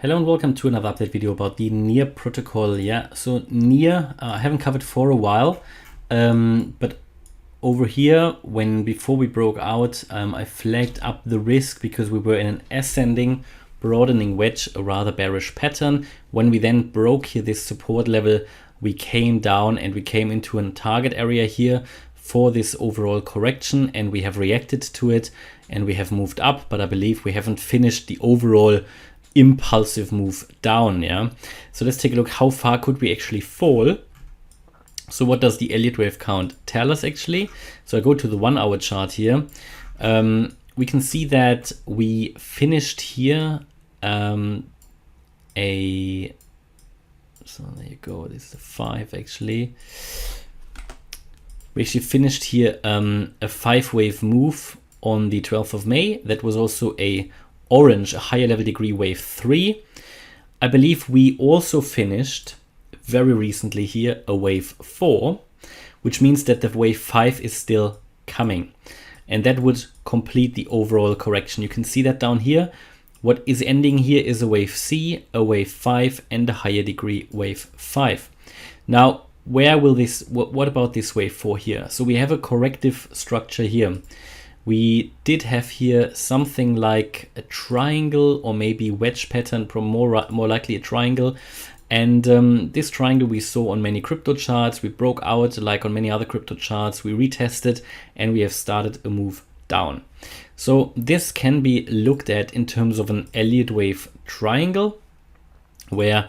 Hello and welcome to another update video about the NEAR protocol. So NEAR I haven't covered for a while, but over here, before we broke out, I flagged up the risk because we were in an ascending broadening wedge, a rather bearish pattern. When we then broke here this support level, we came down and we came into a target area here for this overall correction, and we have reacted to it and we have moved up, but I believe we haven't finished the overall impulsive move down. So let's take a look, how far could we actually fall. So what does the Elliott wave count tell us actually? So I go to the 1 hour chart here. We can see that we finished here so there you go, this is a 5 actually. We actually finished here a 5 wave move on the 12th of May. That was also a orange, a higher level degree wave 3. I believe we also finished very recently here a wave 4, which means that the wave 5 is still coming, and that would complete the overall correction. You can see that down here. What is ending here is a wave C, a wave 5, and a higher degree wave 5. Now, where will this, what about this wave 4 here? So we have a corrective structure here. We did have here something like a triangle or maybe wedge pattern, more likely a triangle. And this triangle we saw on many crypto charts. We broke out like on many other crypto charts. We retested and we have started a move down. So this can be looked at in terms of an Elliott wave triangle, where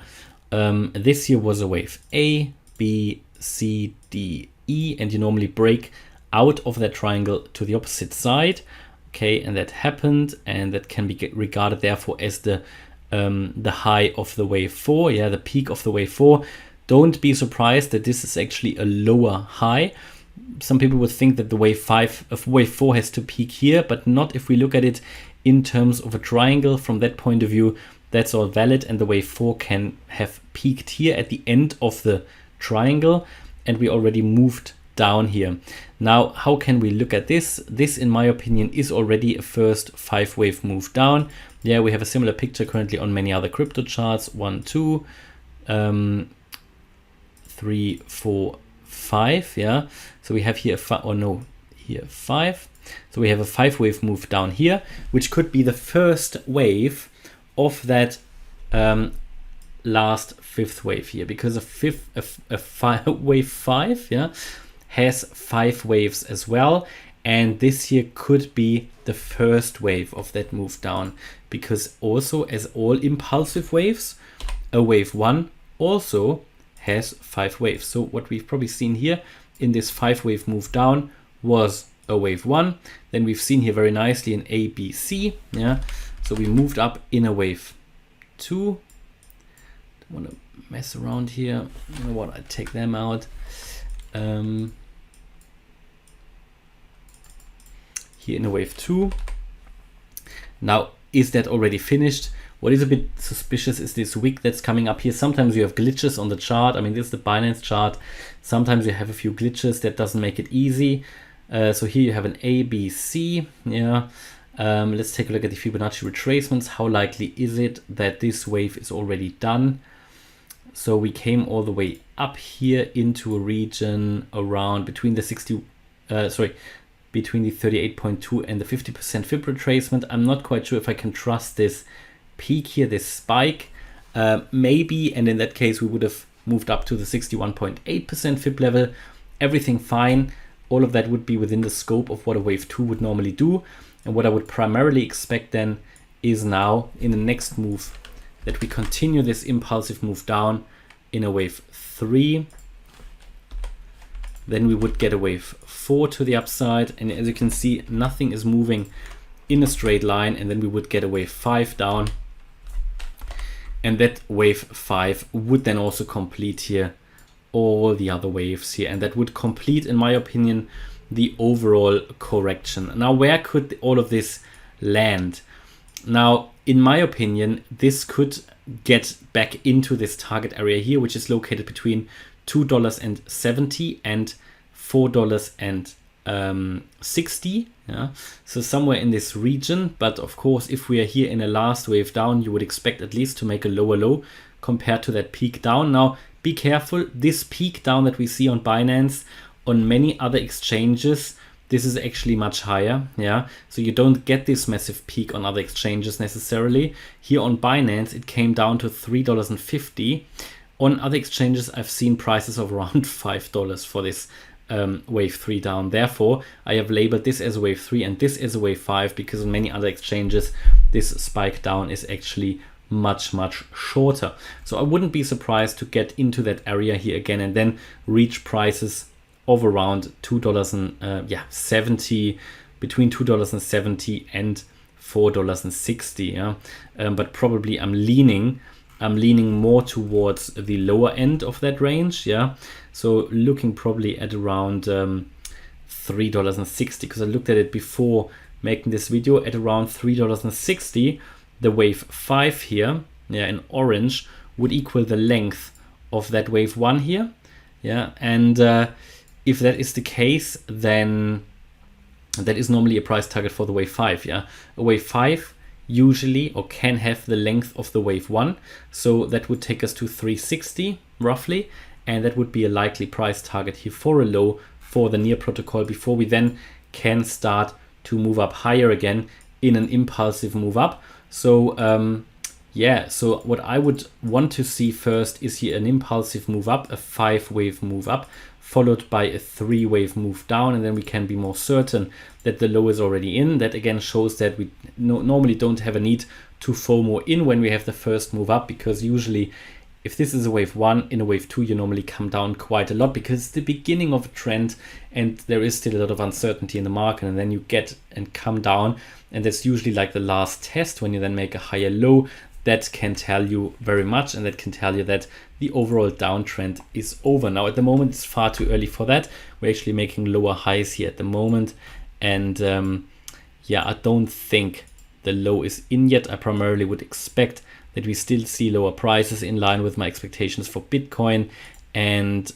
this here was a wave A, B, C, D, E, and you normally break out of that triangle to the opposite side. Okay, and that happened, and that can be regarded therefore as the high of the wave 4, the peak of the wave 4. Don't be surprised that this is actually a lower high. Some people would think that the wave 4 has to peak here, but not if we look at it in terms of a triangle. From that point of view, that's all valid, and the wave 4 can have peaked here at the end of the triangle, and we already moved down here. Now, how can we look at this? This, in my opinion, is already a first 5 wave move down. We have a similar picture currently on many other crypto charts. 1, 2, 3, 4, 5. So we have here 5. So we have a 5 wave move down here, which could be the first wave of that last 5th wave here, because wave 5 has 5 waves as well, and this here could be the first wave of that move down, because also, as all impulsive waves, a wave 1 also has 5 waves. So what we've probably seen here in this 5 wave move down was a wave 1. Then we've seen here very nicely an A, B, C. So we moved up in a wave 2. Don't want to mess around here. You know what? I take them out. Here in a wave 2. Now, is that already finished? What is a bit suspicious is this wick that's coming up here. Sometimes you have glitches on the chart. I mean, this is the Binance chart. Sometimes you have a few glitches. That doesn't make it easy. So here you have an A, B, C. Let's take a look at the Fibonacci retracements. How likely is it that this wave is already done? So we came all the way up here into a region around between the 38.2 and the 50% fib retracement. I'm not quite sure if I can trust this peak here, this spike. Maybe, and in that case we would have moved up to the 61.8% fib level. Everything fine. All of that would be within the scope of what a wave 2 would normally do. And what I would primarily expect then is now in the next move that we continue this impulsive move down in a wave 3. Then we would get a wave 4 to the upside, and as you can see, nothing is moving in a straight line, and then we would get a wave 5 down, and that wave 5 would then also complete here all the other waves here, and that would complete, in my opinion, the overall correction. Now, where could all of this land? Now, in my opinion, this could get back into this target area here, which is located between $2.70 and $4.10. 60, yeah, so somewhere in this region. But of course, if we are here in a last wave down, you would expect at least to make a lower low compared to that peak down. Now be careful, this peak down that we see on Binance, on many other exchanges, this is actually much higher, yeah, so you don't get this massive peak on other exchanges necessarily. Here on Binance it came down to $3.50. On other exchanges I've seen prices of around $5 for this wave 3 down. Therefore I have labeled this as a wave 3 and this as a wave 5, because on many other exchanges this spike down is actually much shorter. So I wouldn't be surprised to get into that area here again and then reach prices of around $2.70, between $2.70 and $4.60, yeah. But probably I'm leaning more towards the lower end of that range, yeah. So looking probably at around $3.60, because I looked at it before making this video at around $3.60. The wave 5 here, yeah, in orange would equal the length of that wave 1 here, yeah. And if that is the case, then that is normally a price target for the wave 5, yeah. A wave 5 usually or can have the length of the wave 1, so that would take us to 360 roughly, and that would be a likely price target here for a low for the Near protocol before we then can start to move up higher again in an impulsive move up. So yeah, so what I would want to see first is here an impulsive move up, a 5-wave move up, followed by a 3-wave move down, and then we can be more certain that the low is already in. That again shows that we normally don't have a need to FOMO in when we have the first move up, because usually if this is a wave 1, in a wave 2 you normally come down quite a lot, because it's the beginning of a trend and there is still a lot of uncertainty in the market, and then you get and come down, and that's usually like the last test when you then make a higher low. That can tell you very much, and that can tell you that the overall downtrend is over. Now at the moment it's far too early for that. We're actually making lower highs here at the moment, and yeah, I don't think the low is in yet. I primarily would expect that we still see lower prices in line with my expectations for Bitcoin. And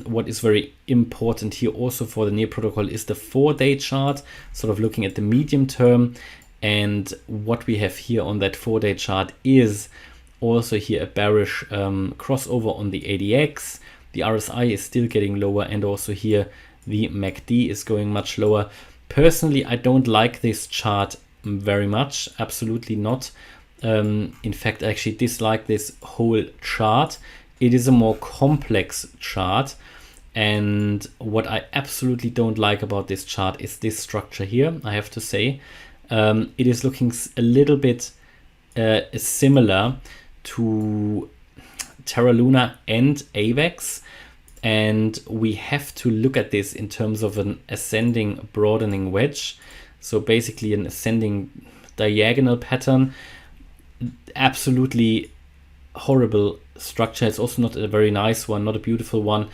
what is very important here also for the Near protocol is the 4-day chart, sort of looking at the medium term. And what we have here on that 4-day chart is also here a bearish crossover on the ADX. The RSI is still getting lower, and also here the MACD is going much lower. Personally, I don't like this chart very much, absolutely not. In fact, I actually dislike this whole chart. It is a more complex chart, and what I absolutely don't like about this chart is this structure here, I have to say. It is looking a little bit similar to Terra Luna and AVAX, and we have to look at this in terms of an ascending broadening wedge. So basically an ascending diagonal pattern. Absolutely horrible structure. It's also not a very nice one, not a beautiful one.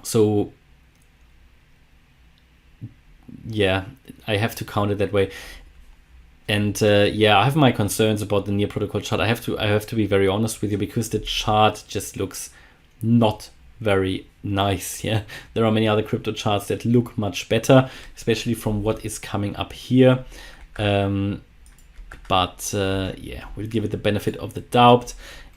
So yeah, I have to count it that way. And yeah, I have my concerns about the Near protocol chart. I have to be very honest with you, because the chart just looks not very nice. Yeah, there are many other crypto charts that look much better, especially from what is coming up here. But yeah, we'll give it the benefit of the doubt.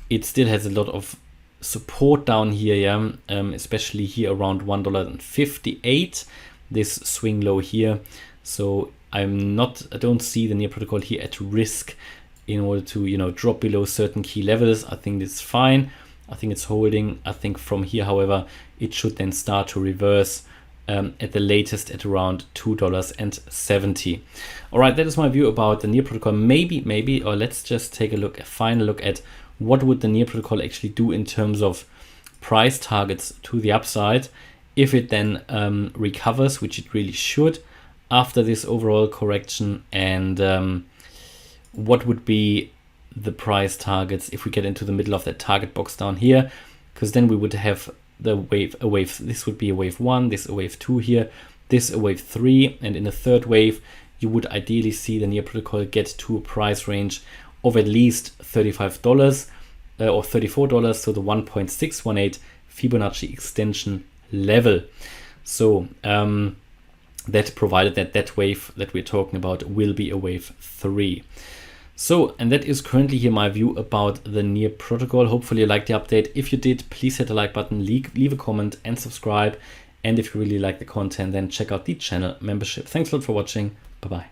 It still has a lot of support down here, yeah, especially here around $1.58, this swing low here. So I don't see the Near protocol here at risk in order to, you know, drop below certain key levels. I think it's fine. I think it's holding. I think from here, however, it should then start to reverse at the latest at around $2.70. All right, that is my view about the Near protocol. Maybe, or let's just take a final look at what would the Near protocol actually do in terms of price targets to the upside if it then recovers, which it really should after this overall correction, and what would be the price targets if we get into the middle of that target box down here, because then we would have a wave. This would be a wave 1, this a wave 2 here, this a wave 3, and in the third wave you would ideally see the Near protocol get to a price range of at least $35 or $34, so the 1.618 Fibonacci extension level. So that provided that that wave that we're talking about will be a wave 3. So, and that is currently here my view about the Near protocol. Hopefully you liked the update. If you did, please hit the like button, leave a comment and subscribe. And if you really like the content, then check out the channel membership. Thanks a lot for watching. Bye-bye.